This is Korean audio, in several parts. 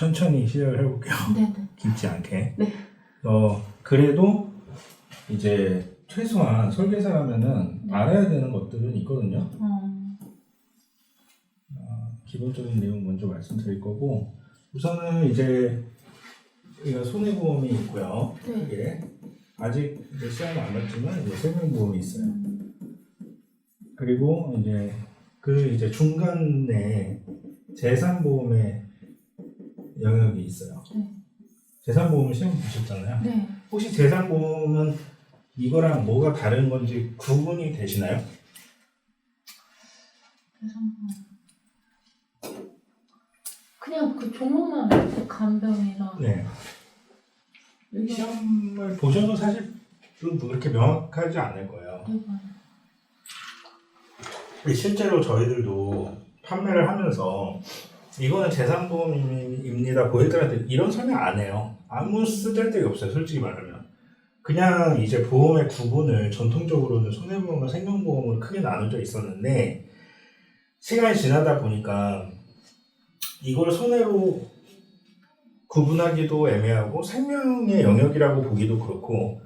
천천히 시작을 해볼게요. 네네. 깊지 않게. 네. 그래도 이제 최소한 설계사라면은 알아야 되는 것들은 있거든요. 기본적인 내용 먼저 말씀드릴 거고, 우선은 이제 우리가 손해보험이 있고요. 네. 예. 아직 이제 시험은 안 봤지만 이제 생명보험이 있어요. 그리고 이제 이제 중간에 재산보험의 영역이 있어요. 네. 재산보험을 시험 보셨잖아요. 네. 혹시 재산보험은 이거랑 뭐가 다른 건지 구분이 되시나요? 그냥 그 종목만 알고 간병이랑 네. 시험을 보셔도 사실 그렇게 명확하지 않을 거예요. 실제로 저희들도 판매를 하면서 이거는 재산보험입니다 고객들한테 이런 설명 안 해요. 아무 쓰잘데기 없어요. 솔직히 말하면 그냥 이제 보험의 구분을 전통적으로는 손해보험과 생명보험으로 크게 나눠져 있었는데, 시간이 지나다 보니까 이걸 손해로 구분하기도 애매하고 생명의 영역이라고 보기도 그렇고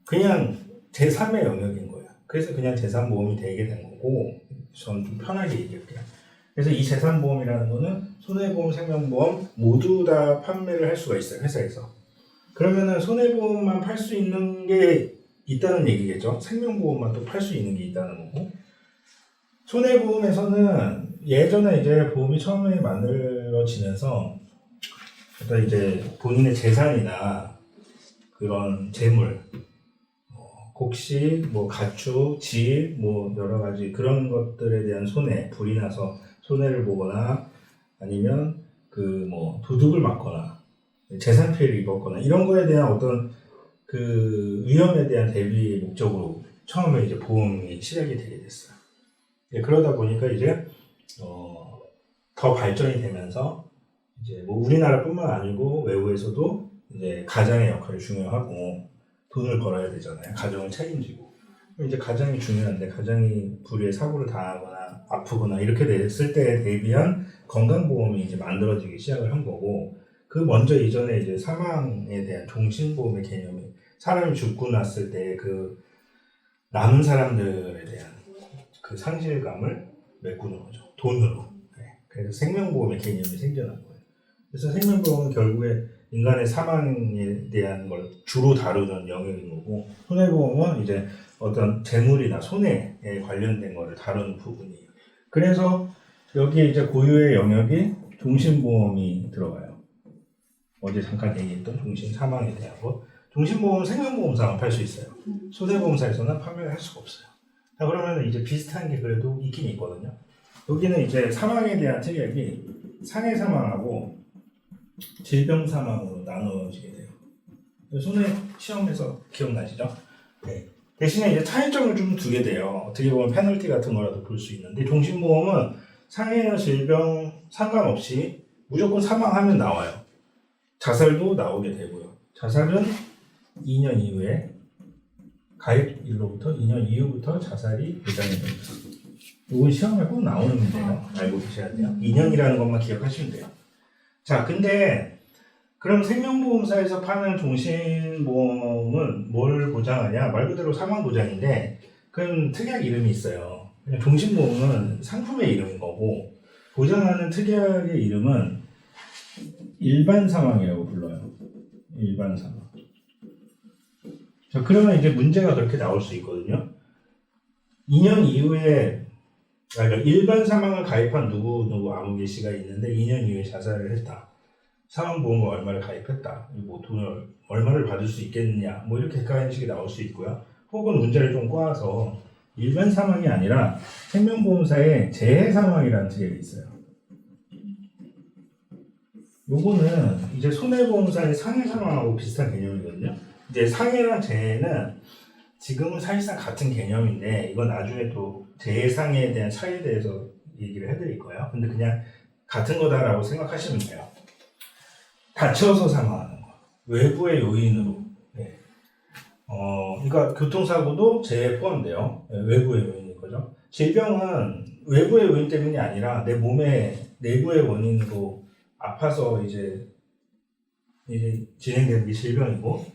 그냥 제3의 영역인 거예요. 그래서 그냥 재산보험이 되게 된 거고, 저는 좀 편하게 얘기할게요. 그래서 이 재산보험이라는 거는 손해보험, 생명보험 모두 다 판매를 할 수가 있어요, 회사에서. 그러면은 손해보험만 팔 수 있는 게 있다는 얘기겠죠. 생명보험만 또 팔 수 있는 게 있다는 거고. 손해보험에서는 예전에 이제 보험이 처음에 만들어지면서 어떤 이제 본인의 재산이나 그런 재물, 곡식, 가축, 집, 여러 가지 그런 것들에 대한 손해, 불이 나서 손해를 보거나 아니면 도둑을 맞거나 재산 피해를 입었거나 이런 거에 대한 어떤 그 위험에 대한 대비 목적으로 처음에 이제 보험이 시작이 되게 됐어요. 그러다 보니까 이제 더 발전이 되면서 이제 우리나라뿐만 아니고 외국에서도 이제 가장의 역할이 중요하고 돈을 벌어야 되잖아요. 가정을 책임지고. 이제 가장이 중요한데 가장이 불의의 사고를 당하거나 아프거나 이렇게 됐을 때에 대비한 건강보험이 이제 만들어지기 시작을 한 거고, 그 먼저 이전에 이제 사망에 대한 종신보험의 개념이 사람이 죽고 났을 때 그 남은 사람들에 대한 그 상실감을 메꾸는 거죠. 돈으로. 네. 그래서 생명보험의 개념이 생겨난 거예요. 그래서 생명보험은 결국에 인간의 사망에 대한 걸 주로 다루는 영역인 거고, 손해보험은 이제 어떤 재물이나 손해에 관련된 거를 다루는 부분이에요. 그래서 여기에 이제 고유의 영역이 종신보험이 들어가요. 어제 잠깐 얘기했던 종신 사망에 대한 거. 종신보험은 생명보험사만 팔 수 있어요. 손해보험사에서는 판매를 할 수가 없어요. 자, 그러면 이제 비슷한 게 그래도 있긴 있거든요. 여기는 이제 사망에 대한 특약이 상해 사망하고 질병 사망으로 나눠지게 돼요. 손해 시험에서 기억나시죠? 네. 대신에 이제 차이점을 좀 두게 돼요. 어떻게 보면 페널티 같은 거라도 볼 수 있는데, 종신보험은 상해나 질병 상관없이 무조건 사망하면 나와요. 자살도 나오게 되고요. 자살은 2년 이후에 가입일로부터 2년 이후부터 자살이 보장이 됩니다. 이건 시험에 꼭 나오는 문제예요. 알고 계셔야 돼요. 2년이라는 것만 기억하시면 돼요. 자, 근데 그럼 생명보험사에서 파는 종신보험은 뭘 보장하냐? 말 그대로 사망보장인데 그건 특약 이름이 있어요. 그냥 종신보험은 상품의 이름인 거고, 보장하는 특약의 이름은 일반 사망이라고 불러요. 일반 사망. 자, 그러면 이제 문제가 그렇게 나올 수 있거든요. 2년 이후에, 그러니까 일반 사망을 가입한 누구 아무개 씨가 있는데 2년 이후에 자살을 했다. 사망보험금 얼마를 가입했다. 돈을 얼마를 받을 수 있겠느냐. 이렇게 헷갈리는 식이 나올 수 있고요. 혹은 문제를 좀 꼬아서 일반 사망이 아니라 생명보험사에 재해 사망이라는 특약이 있어요. 요거는 이제 손해보험사의 상해 사망하고 비슷한 개념이거든요. 이제 상해랑 재해는 지금은 사실상 같은 개념인데, 이건 나중에 또 재해 상해에 대한 차이에 대해서 얘기를 해드릴 거예요. 근데 그냥 같은 거다라고 생각하시면 돼요. 다쳐서 사망하는 거, 외부의 요인으로. 네. 그러니까 교통사고도 재해에 포함돼요. 네, 외부의 요인인 거죠. 질병은 외부의 요인 때문이 아니라 내 몸의 내부의 원인으로 아파서 이제 진행되는 게 질병이고,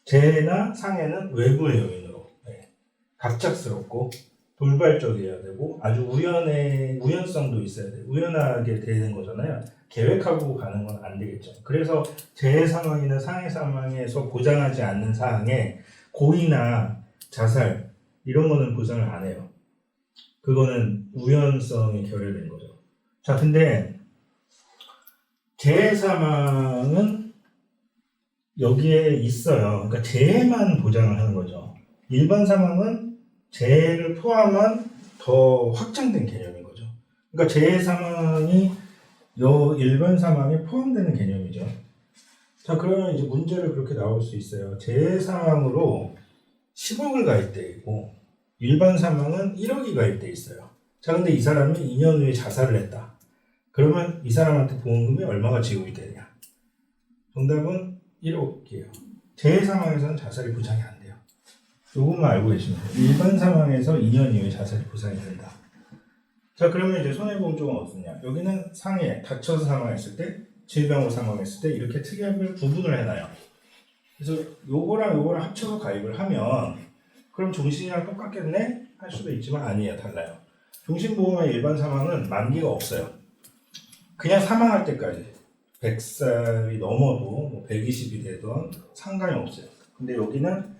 재해나 상해는 외부의 요인으로 갑작스럽고 돌발적이어야 되고 아주 우연성도 있어야 돼요. 우연하게 되는 거잖아요. 계획하고 가는 건 안 되겠죠. 그래서 재해 상황이나 상해 상황에서 보장하지 않는 사항에 고의나 자살 이런 거는 보장을 안 해요. 그거는 우연성이 결여된 거죠. 자, 근데 재해 사망은 여기에 있어요. 그러니까 재해만 보장을 하는 거죠. 일반 사망은 재해를 포함한 더 확장된 개념인 거죠. 그러니까 재해 사망이 일반 사망에 포함되는 개념이죠. 자, 그러면 이제 문제를 그렇게 나올 수 있어요. 재해 사망으로 10억을 가입돼 있고 일반 사망은 1억이 가입돼 있어요. 자, 근데 이 사람이 2년 후에 자살을 했다. 그러면 이 사람한테 보험금이 얼마가 지급이 되냐? 정답은 1억이에요. 재해 사망에서는 자살이 보장이 안 돼요. 요것만 알고 계시면 돼요. 일반 사망에서 2년 이후에 자살이 보장이 된다. 자, 그러면 이제 손해보험조가 어떠냐? 여기는 상해, 다쳐서 사망했을 때, 질병으로 사망했을 때 이렇게 특약을 구분을 해놔요. 그래서 요거랑 요거랑 합쳐서 가입을 하면 그럼 종신이랑 똑같겠네? 할 수도 있지만 아니에요. 달라요. 종신보험의 일반 사망은 만기가 없어요. 그냥 사망할 때까지 100살이 넘어도 뭐 120이 되던 상관이 없어요. 근데 여기는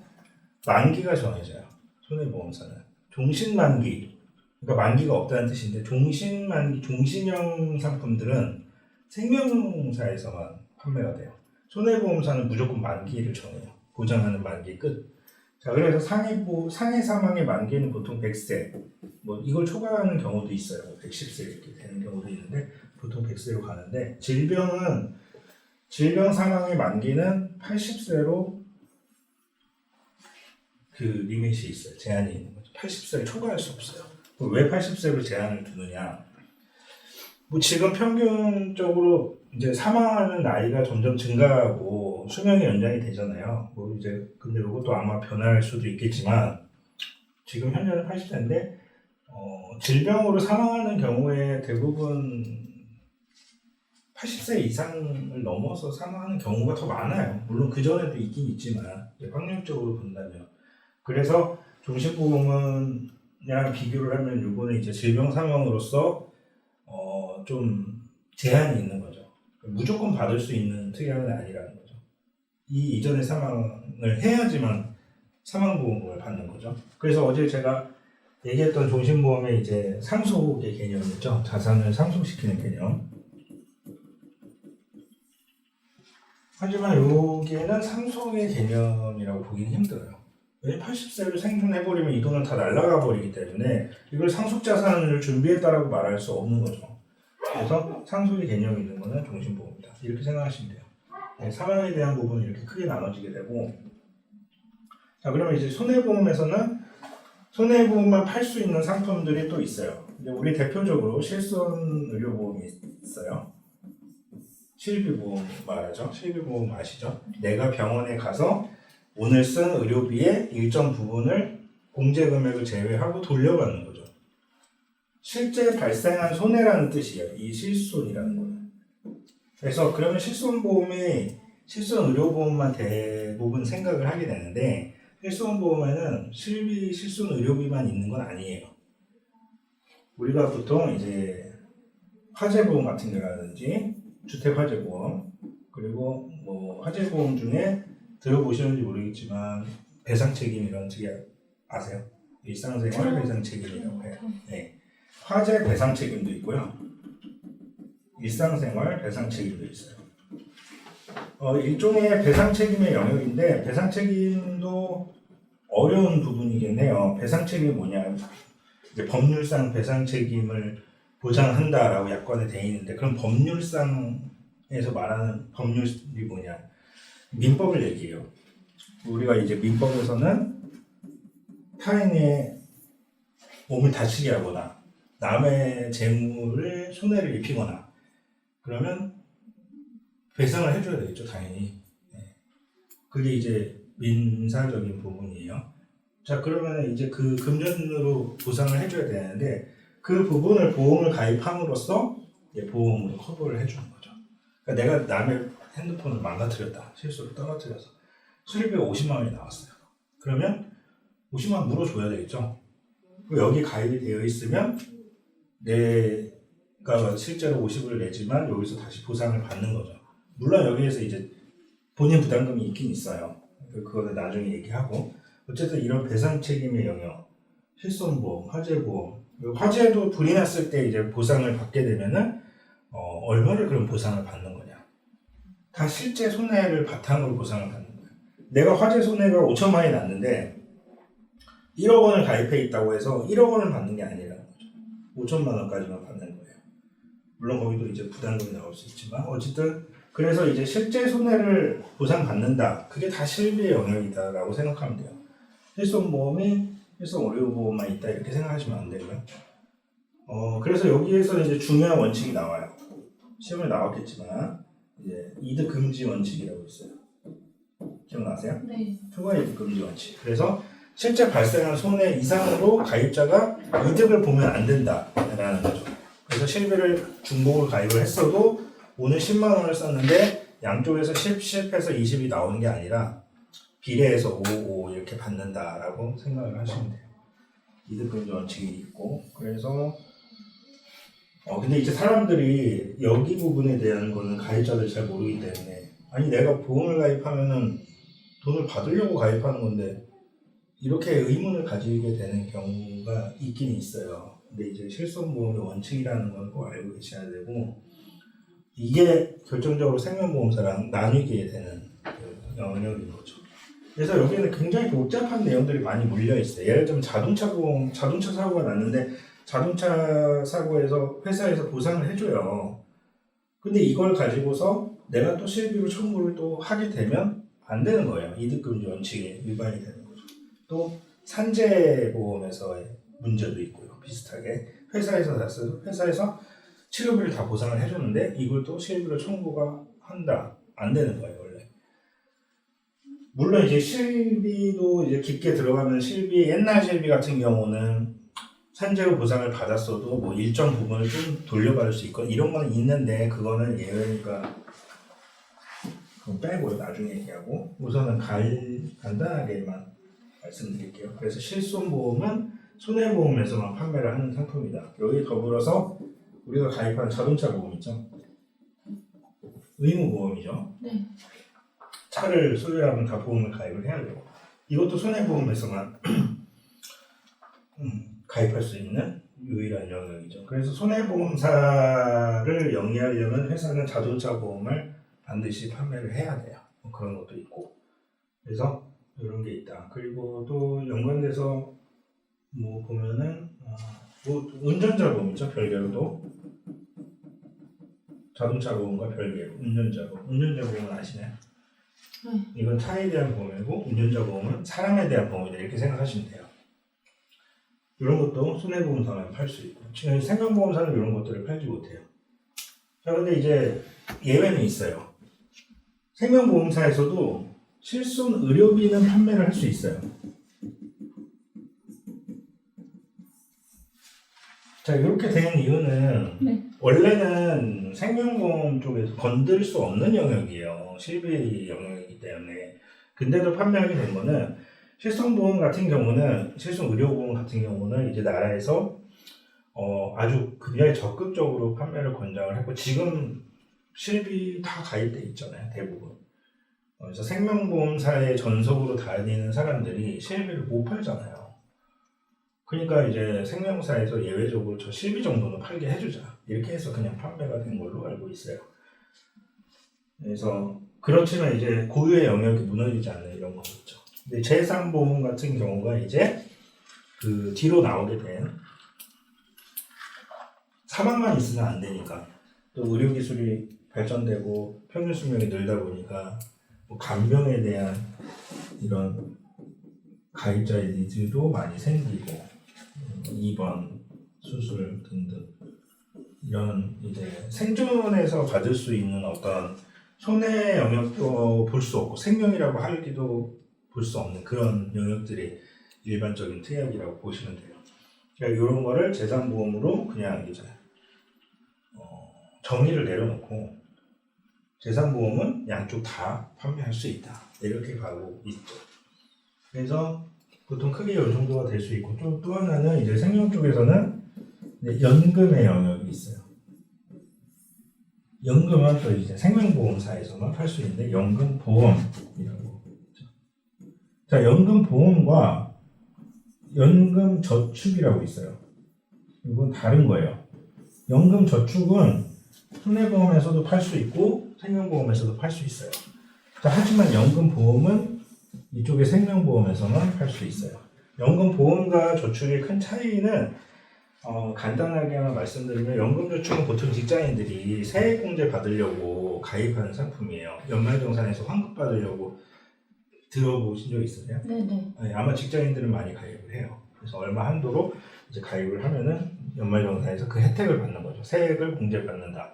만기가 정해져요. 손해보험사는. 종신만기. 그러니까 만기가 없다는 뜻인데 종신만기, 종신형 상품들은 생명사에서만 판매가 돼요. 손해보험사는 무조건 만기를 정해요. 보장하는 만기 끝. 자, 그래서 상해 사망의 만기는 보통 100세. 뭐 이걸 초과하는 경우도 있어요. 110세 이렇게 되는 경우도 있는데 보통 100세로 가는데 질병 사망의 만기는 80세로 그 리밋이 있어요. 제한이 있는 거죠. 80세를 초과할 수 없어요. 왜 80세로 제한을 두느냐? 뭐 지금 평균적으로 이제 사망하는 나이가 점점 증가하고 수명이 연장이 되잖아요. 뭐 이제 근데 이것도 아마 변할 수도 있겠지만 지금 현재는 80세인데 질병으로 사망하는 경우에 대부분 80세 이상을 넘어서 사망하는 경우가 더 많아요. 물론 그 전에도 있긴 있지만 확률적으로 본다면. 그래서 종신보험이랑 비교를 하면 요거는 이제 질병 사망으로서 좀 제한이 있는 거죠. 무조건 받을 수 있는 특약은 아니라는 거죠. 이 이전에 사망을 해야지만 사망보험을 받는 거죠. 그래서 어제 제가 얘기했던 종신보험의 이제 상속의 개념이죠. 자산을 상속시키는 개념. 하지만 여기에는 상속의 개념이라고 보기는 힘들어요. 왜 80세를 생존해버리면 이 돈은 다 날아가 버리기 때문에 이걸 상속자산을 준비했다라고 말할 수 없는 거죠. 그래서 상속의 개념이 있는 거는 종신보험이다. 이렇게 생각하시면 돼요. 네, 사망에 대한 부분은 이렇게 크게 나눠지게 되고, 자, 그러면 이제 손해보험에서는 손해보험만 팔 수 있는 상품들이 또 있어요. 이제 우리 대표적으로 실손의료보험이 있어요. 실비보험 말하죠. 실비보험 아시죠? 내가 병원에 가서 오늘 쓴 의료비의 일정 부분을 공제금액을 제외하고 돌려받는 거죠. 실제 발생한 손해라는 뜻이에요. 이 실손이라는 거는. 그래서 그러면 실손보험이 실손의료보험만 대부분 생각을 하게 되는데 실손보험에는 실손의료비만 있는 건 아니에요. 우리가 보통 이제 화재보험 같은 거라든지 주택화재보험 그리고 뭐 화재보험 중에 들어보셨는지 모르겠지만 배상책임 이런 특약 아세요? 일상생활 배상책임이라고 해요. 네. 화재 배상책임도 있고요. 일상생활 배상책임도 있어요. 일종의 배상책임의 영역인데 배상책임도 어려운 부분이겠네요. 배상책임이 뭐냐? 이제 법률상 배상책임을 보장한다라고 약관에 되어 있는데 그럼 법률상에서 말하는 법률이 뭐냐? 민법을 얘기해요. 우리가 이제 민법에서는 타인의 몸을 다치게 하거나 남의 재물을 손해를 입히거나 그러면 배상을 해줘야 되겠죠, 당연히. 그게 이제 민사적인 부분이에요. 자, 그러면 이제 그 금전으로 보상을 해줘야 되는데 그 부분을 보험을 가입함으로써 보험으로 커버를 해주는 거죠. 그러니까 내가 남의 핸드폰을 망가뜨렸다. 실수로 떨어뜨려서 수리비가 50만 원이 나왔어요. 그러면 50만 원 물어줘야 되겠죠. 그리고 여기 가입이 되어 있으면 내가 실제로 50을 내지만 여기서 다시 보상을 받는 거죠. 물론 여기에서 이제 본인 부담금이 있긴 있어요. 그거는 나중에 얘기하고 어쨌든 이런 배상 책임의 영역, 실손보험, 화재보험, 화재도 불이 났을 때 이제 보상을 받게 되면은 얼마를 그럼 보상을 받는 거냐? 다 실제 손해를 바탕으로 보상을 받는 거예요. 내가 화재 손해가 5천만 원이 났는데 1억 원을 가입해 있다고 해서 1억 원을 받는 게 아니라는 거죠. 5천만 원까지만 받는 거예요. 물론 거기도 이제 부담금이 나올 수 있지만 어쨌든 그래서 이제 실제 손해를 보상받는다. 그게 다 실비의 영역이다라고 생각하면 돼요. 실손보험이 실손의료보험만 있다 이렇게 생각하시면 안 되고요. 그래서 여기에서 이제 중요한 원칙이 나와요. 시험에 나왔겠지만 이제 이득 금지 원칙이라고 있어요. 기억나세요? 네. 초과 이득 금지 원칙. 그래서 실제 발생한 손해 이상으로 가입자가 이득을 보면 안 된다라는 거죠. 그래서 실비를 중복을 가입을 했어도 오늘 10만 원을 썼는데 양쪽에서 10해서 20이 나오는 게 아니라 비례해서 5 이렇게 받는다라고 생각을 하시면 돼요. 이득 금지 원칙이 있고 그래서 근데 이제 사람들이 여기 부분에 대한 거는 가입자들 잘 모르기 때문에 아니 내가 보험을 가입하면은 돈을 받으려고 가입하는 건데 이렇게 의문을 가지게 되는 경우가 있긴 있어요. 근데 이제 실손보험의 원칙이라는 걸 꼭 알고 계셔야 되고 이게 결정적으로 생명보험사랑 나뉘게 되는 그 영역인 거죠. 그래서 여기에는 굉장히 복잡한 내용들이 많이 몰려 있어요. 예를 들면 자동차 보험, 자동차 사고가 났는데 자동차 사고에서 회사에서 보상을 해줘요. 근데 이걸 가지고서 내가 또 실비로 청구를 또 하게 되면 안 되는 거예요. 이득금지 원칙에 위반이 되는 거죠. 또 산재보험에서의 문제도 있고요. 비슷하게 회사에서 치료비를 다 보상을 해줬는데 이걸 또 실비로 청구가 한다. 안 되는 거예요, 원래. 물론 이제 실비도 이제 깊게 들어가면 옛날 실비 같은 경우는 산재로 보상을 받았어도 뭐 일정 부분을 좀 돌려받을 수 있거나 이런 거는 있는데 그거는 예외니까 그건 빼고요. 나중에 얘기하고 우선은 간단하게만 말씀드릴게요. 그래서 실손보험은 손해보험에서만 판매를 하는 상품이다. 여기 더불어서 우리가 가입한 자동차 보험 있죠? 의무보험이죠. 네. 차를 소유하면 다 보험을 가입을 해야 되고 이것도 손해보험에서만 가입할 수 있는 유일한 영역이죠. 그래서 손해보험사를 영위하려면 회사는 자동차 보험을 반드시 판매를 해야 돼요. 뭐 그런 것도 있고 그래서 이런 게 있다. 그리고 또 연관돼서 뭐 보면은 뭐 운전자 보험이죠. 별개로 또 자동차 보험과 별개로 운전자 보험은 아시나요? 네. 이건 차에 대한 보험이고 운전자 보험은 사람에 대한 보험이다 이렇게 생각하시면 돼요. 이런 것도 손해보험사만 팔 수 있고 지금 생명보험사는 이런 것들을 팔지 못해요. 자 근데 이제 예외는 있어요. 생명보험사에서도 실손 의료비는 판매를 할 수 있어요. 자 이렇게 된 이유는 네. 원래는 생명보험 쪽에서 건들 수 없는 영역이에요. 실비 영역이기 때문에. 근데도 판매하게 된 거는 실손보험 같은 경우는 실손의료보험 같은 경우는 이제 나라에서 아주 굉장히 적극적으로 판매를 권장을 했고 지금 실비 다 가입돼 있잖아요. 대부분. 그래서 생명보험사의 전속으로 다니는 사람들이 실비를 못 팔잖아요. 그러니까 이제 생명사에서 예외적으로 저 실비 정도는 팔게 해주자 이렇게 해서 그냥 판매가 된 걸로 알고 있어요. 그래서 그렇지만 이제 고유의 영역이 무너지지 않는 이런 거겠죠. 근데 재산보험 같은 경우가 이제 그 뒤로 나오게 된 사망만 있으면 안 되니까 또 의료기술이 발전되고 평균 수명이 늘다 보니까 뭐 간병에 대한 이런 가입자의 니즈도 많이 생기고 입원, 수술 등등 이런 이제 생존에서 받을 수 있는 어떤 손해 영역도 볼 수 없고 생명이라고 하기도 볼 수 없는 그런 영역들이 일반적인 특약이라고 보시면 돼요. 그러니까 이런 거를 재산보험으로 그냥 이제 정의를 내려놓고 재산보험은 양쪽 다 판매할 수 있다. 이렇게 가고 있죠. 그래서 보통 크게 이 정도가 될 수 있고 또 하나는 이제 생명 쪽에서는 이제 연금의 영역이 있어요. 연금은 또 이제 생명보험사에서만 팔 수 있는데 연금보험이라고. 자, 연금보험과 연금저축이라고 있어요. 이건 다른 거예요. 연금저축은 손해보험에서도 팔 수 있고 생명보험에서도 팔 수 있어요. 자, 하지만 연금보험은 이쪽에 생명보험에서만 팔 수 있어요. 연금보험과 저축의 큰 차이는 간단하게만 말씀드리면 연금저축은 보통 직장인들이 세액공제 받으려고 가입하는 상품이에요. 연말정산에서 환급 받으려고 들어보신 적 있으세요? 네네. 네, 아마 직장인들은 많이 가입을 해요. 그래서 얼마 한도로 이제 가입을 하면은 연말정산에서 그 혜택을 받는 거죠. 세액을 공제받는다.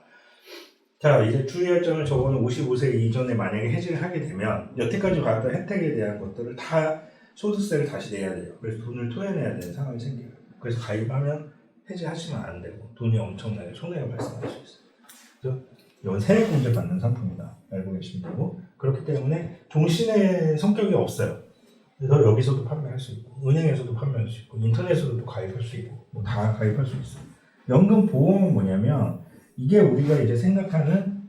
자, 이제 주의할 점은 저거는 55세 이전에 만약에 해지를 하게 되면 여태까지 받았던 혜택에 대한 것들을 다 소득세를 다시 내야 돼요. 그래서 돈을 토해내야 되는 상황이 생겨요. 그래서 가입하면 해지하시면 안 되고 돈이 엄청나게 손해가 발생할 수 있어요. 그래서 이건 세액 공제 받는 상품이다. 알고 계시면 되고 그렇기 때문에 종신의 성격이 없어요. 그래서 여기서도 판매할 수 있고 은행에서도 판매할 수 있고 인터넷에서도 가입할 수 있고 뭐 다 가입할 수 있어요. 연금보험은 뭐냐면 이게 우리가 이제 생각하는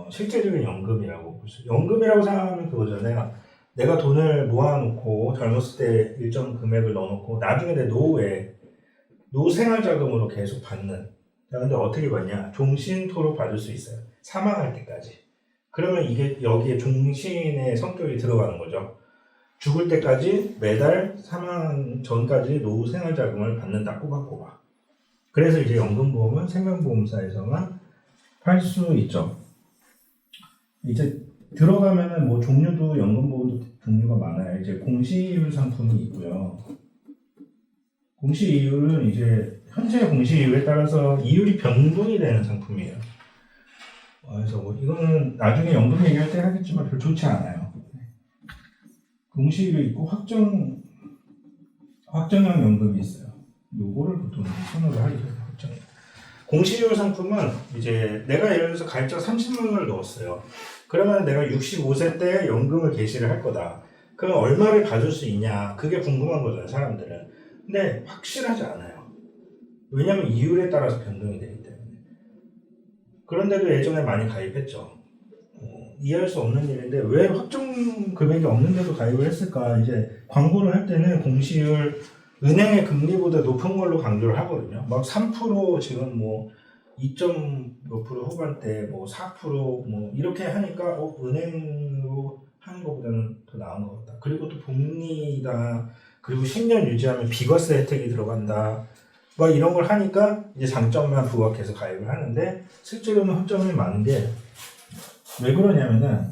실제적인 연금이라고 볼 수 있어요. 연금이라고 생각하면 그거잖아요. 내가 돈을 모아놓고 젊었을 때 일정 금액을 넣어놓고 나중에 내 노후에 노생활자금으로 계속 받는. 자, 근데 어떻게 받냐? 종신토록 받을 수 있어요. 사망할 때까지. 그러면 이게 여기에 종신의 성격이 들어가는 거죠. 죽을 때까지 매달 사망 전까지 노후생활자금을 받는다. 꼬박꼬박. 그래서 이제 연금보험은 생명보험사에서만 팔 수 있죠. 이제 들어가면은 뭐 종류도 연금보험도 종류가 많아요. 이제 공시이율 상품이 있고요. 공시이율은 이제 현재 공시이율에 따라서 이율이 변동이 되는 상품이에요. 그래서 뭐 이거는 나중에 연금 얘기할 때 하겠지만 별로 좋지 않아요. 공시이율이 있고 확정형 연금이 있어요. 요거를 보통 선호를 하게 돼요. 확정형. 공시이율 상품은 이제 내가 예를 들어서 가입자 30만 원을 넣었어요. 그러면 내가 65세 때 연금을 개시를 할 거다. 그럼 얼마를 가질 수 있냐? 그게 궁금한 거잖아요, 사람들은. 근데 확실하지 않아요. 왜냐하면 이율에 따라서 변동이 되기 때문에. 그런데도 예전에 많이 가입했죠. 이해할 수 없는 일인데 왜 확정 금액이 없는데도 가입을 했을까? 이제 광고를 할 때는 공시율 은행의 금리보다 높은 걸로 강조를 하거든요. 막 3% 지금 뭐 2.몇 프로 후반대 뭐 4% 뭐 이렇게 하니까 은행으로 하는 것보다는 더 나은 것 같다. 그리고 또 복리다. 그리고 10년 유지하면 비과세 혜택이 들어간다. 막 이런 걸 하니까 이제 장점만 부각해서 가입을 하는데 실제로는 허점이 많은 게 왜 그러냐면은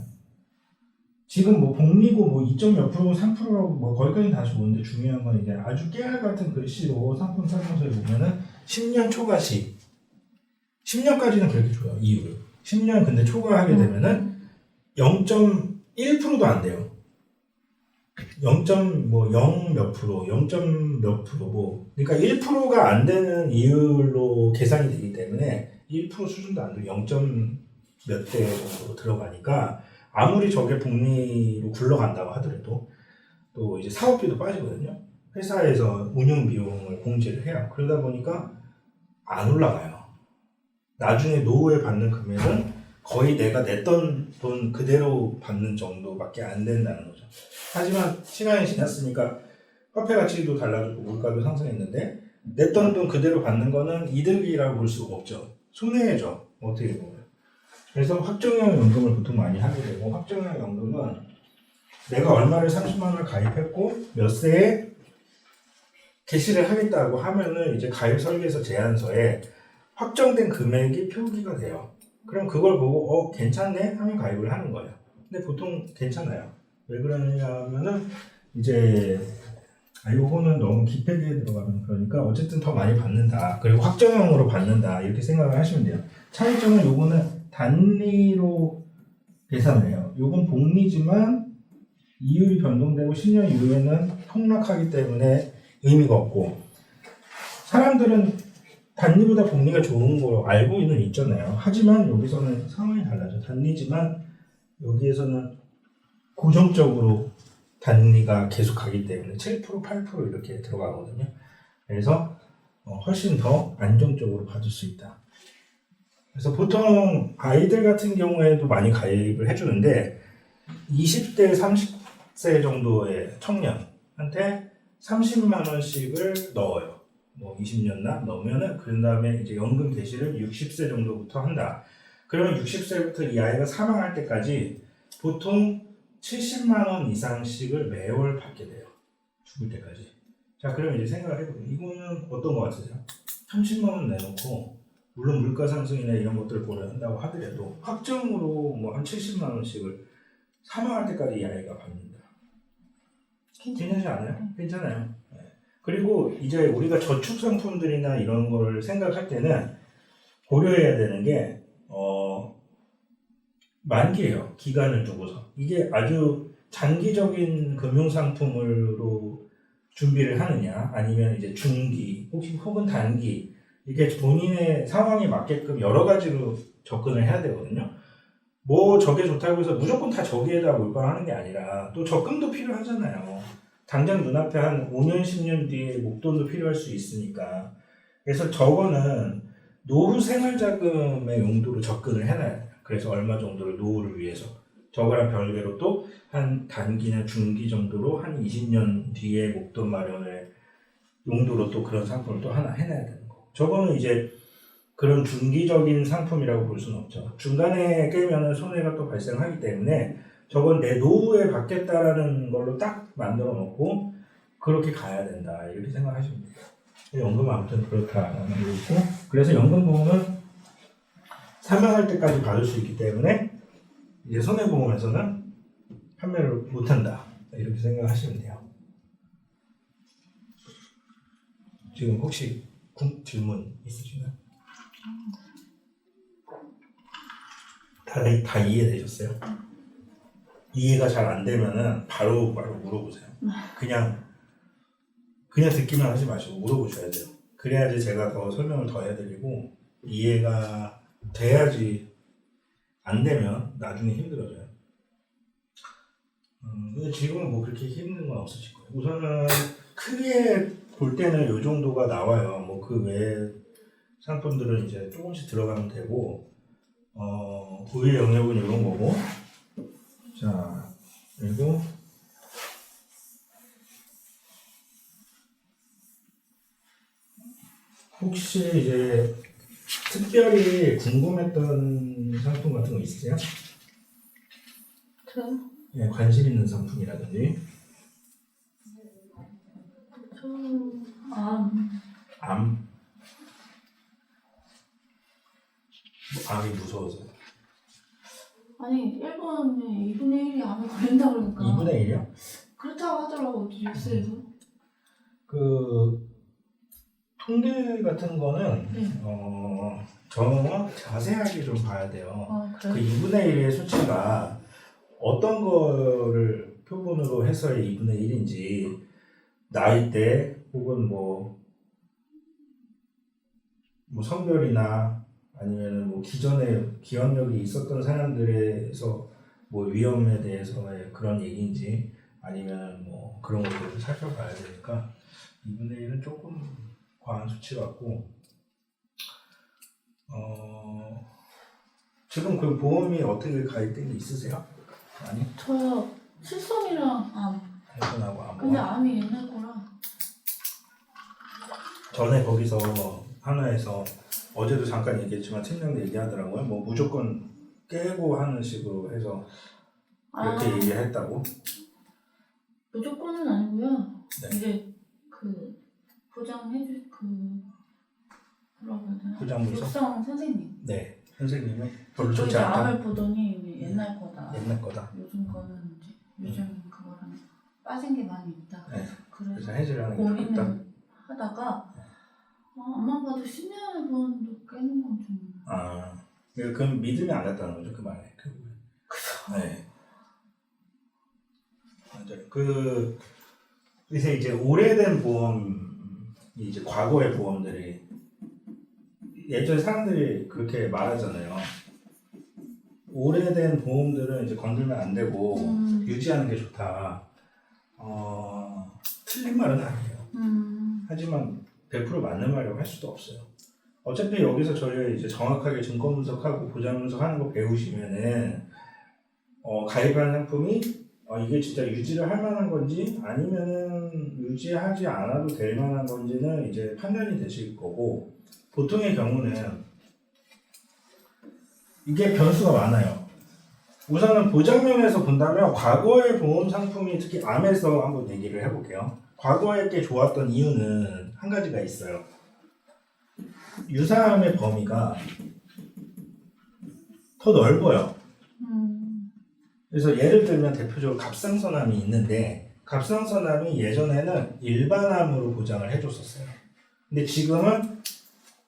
지금 뭐 복리고 뭐 2.몇 프로 3%라고 뭐 거기까지 다시 보는데 중요한 건 이제 아주 깨알 같은 글씨로 상품 설명서에 보면은 10년 초과시 10년까지는 그렇게 줘요. 이율을 10년 근데 초과하게 되면은 0.1%도 안 돼요. 0. 몇 프로, 0. 몇 프로, 뭐. 그러니까 1%가 안 되는 이율로 계산이 되기 때문에 1% 수준도 안 돼요. 0. 몇 대 정도 들어가니까 아무리 저게 복리로 굴러간다고 하더라도 또 이제 사업비도 빠지거든요. 회사에서 운영 비용을 공제를 해요. 그러다 보니까 안 올라가요. 나중에 노후에 받는 금액은 거의 내가 냈던 돈 그대로 받는 정도밖에 안 된다는 거죠. 하지만 시간이 지났으니까 화폐 가치도 달라졌고 물가도 상승했는데 냈던 돈 그대로 받는 거는 이득이라고 볼 수가 없죠. 손해죠. 어떻게 보면. 그래서 확정형 연금을 보통 많이 하게 되고 확정형 연금은 내가 얼마를 30만 원을 가입했고 몇 세에 개시를 하겠다고 하면은 이제 가입 설계서 제안서에 확정된 금액이 표기가 돼요. 그럼 그걸 보고 괜찮네 하면 가입을 하는 거예요. 근데 보통 괜찮아요. 왜 그러냐면은 이제 요거는 너무 깊게 들어가면 그러니까 어쨌든 더 많이 받는다. 그리고 확정형으로 받는다. 이렇게 생각을 하시면 돼요. 차이점은 요거는 단리로 계산을 해요. 요건 복리지만 이율이 변동되고 10년 이후에는 폭락하기 때문에 의미가 없고 사람들은 단리보다 복리가 좋은 거 알고는 있잖아요. 하지만 여기서는 상황이 달라져. 단리지만 여기에서는 고정적으로 단리가 계속 가기 때문에 7%, 8% 이렇게 들어가거든요. 그래서 훨씬 더 안정적으로 받을 수 있다. 그래서 보통 아이들 같은 경우에도 많이 가입을 해주는데 20대, 30세 정도의 청년한테 30만 원씩을 넣어요. 뭐 20년 넣으면은 그 다음에 이제 연금 개시를 60세 정도부터 한다. 그러면 60세부터 이 아이가 사망할 때까지 보통 70만 원 이상씩을 매월 받게 돼요. 죽을 때까지. 자, 그럼 이제 생각을 해보세요. 이거는 어떤 거 같으세요? 30만 원 내놓고 물론 물가 상승이나 이런 것들을 고려한다고 하더라도 확정으로 뭐 한 70만 원씩을 사망할 때까지 이 아이가 받는다. 괜찮지 않아요? 괜찮아요. 네. 그리고 이제 우리가 저축 상품들이나 이런 걸 생각할 때는 고려해야 되는 게 만기예요. 기간을 두고서. 이게 아주 장기적인 금융상품으로 준비를 하느냐, 아니면 이제 중기, 혹은 단기, 이게 본인의 상황에 맞게끔 여러 가지로 접근을 해야 되거든요. 뭐 저게 좋다고 해서 무조건 다 저기에다 몰빵하는 게 아니라 또 적금도 필요하잖아요. 당장 눈앞에 한 5년, 10년 뒤에 목돈도 필요할 수 있으니까. 그래서 저거는 노후 생활자금의 용도로 접근을 해놔야 돼요. 그래서 얼마 정도를 노후를 위해서. 저거랑 별개로 또 한 단기나 중기 정도로 한 20년 뒤에 목돈 마련을 용도로 또 그런 상품을 또 하나 해놔야 되는 거. 저거는 이제 그런 중기적인 상품이라고 볼 수는 없죠. 중간에 깨면 손해가 또 발생하기 때문에 저건 내 노후에 받겠다라는 걸로 딱 만들어 놓고 그렇게 가야 된다. 이렇게 생각하시면 돼요. 연금은 아무튼 그렇다라는 얘기고, 그래서 연금보험은 사망할 때까지 받을 수 있기 때문에 이제 손해보험에서는 판매를 못한다. 이렇게 생각하시면 돼요. 지금 혹시 질문 있으신가요? 다 이해되셨어요? 이해가 잘 안 되면은 바로 물어보세요. 그냥 듣기만 하지 마시고 물어보셔야 돼요. 그래야지 제가 더 설명을 더 해드리고, 이해가 돼야지. 안 되면 나중에 힘들어져요. 근데 지금은 뭐 그렇게 힘든 건 없으실 거예요. 우선은 크게 볼 때는 이 정도가 나와요. 뭐 그 외에 상품들은 이제 조금씩 들어가면 되고, 부의 영역은 이런 거고, 자, 그리고 혹시 이제 특별히 궁금했던 상품 같은 거 있으세요? 저요? 예, 관심 있는 상품이라든지. 저는 암? 암이 무서워서. 아니 일본에 2분의 1이 암에 걸린다 그러니까 2분의 1이요? 그렇다고 하더라고 뉴스에서. 그 통계 같은 거는 네. 저 자세하게 좀 봐야 돼요. 그래요? 그 2분의 1의 수치가 어떤 거를 표본으로 해서의 2분의 1인지, 나이대 혹은 뭐 성별이나 아니면 뭐 기존에 기억력이 있었던 사람들에서 뭐 위험에 대해서의 그런 얘기인지, 아니면 뭐 그런 것들을 살펴봐야 되니까 2분의 1은 조금 과한 수치 같고, 지금 그 보험이 어떻게 가입된 게 있으세요? 아니? 저 칠성이랑 암. 해군하고 암. 근데 암이 옛날 거라. 전에 거기서 하나에서 어제도 잠깐 얘기했지만 팀장도 얘기하더라고요. 뭐 무조건 깨고 하는 식으로 해서 이렇게 얘기했다고. 무조건은 아니고요. 네. 이제 그 보장해줄 뭐라고 해야 되나? 보장부서? 육성 선생님. 네. 선생님은 별로 저희 좋지 않다. 암을 보더니 옛날 거다. 옛날 거다. 요즘 거는 이제 요즘 그거랑 빠진 게 많이 있다. 네. 그래서 그래서 해지를 하는 게 좋다. 고민을 하다가 암만 봐도 10년에 번도 깨는 건 좀. 그럼 믿음이 안 갔다는 거죠, 그 말에. 그죠. 네. 맞아요. 그래서 이제 오래된 보험이 이제 과거의 보험들이 예전에 사람들이 그렇게 말하잖아요. 오래된 보험들은 이제 건들면 안 되고 유지하는 게 좋다. 틀린 말은 아니에요. 하지만 100% 맞는 말이라고 할 수도 없어요. 어차피 여기서 저희 이제 정확하게 증권 분석하고 보장 분석하는 거 배우시면은 가입한 상품이 이게 진짜 유지를 할 만한 건지 아니면은 유지하지 않아도 될 만한 건지는 이제 판단이 되실 거고, 보통의 경우는 이게 변수가 많아요. 우선은 보장면에서 본다면 과거의 보험 상품이 특히 암에서 한번 얘기를 해볼게요. 과거에 꽤 좋았던 이유는 한 가지가 있어요. 유사암의 범위가 더 넓어요. 그래서 예를 들면 대표적으로 갑상선암이 있는데, 갑상선암이 예전에는 일반암으로 보장을 해줬었어요. 근데 지금은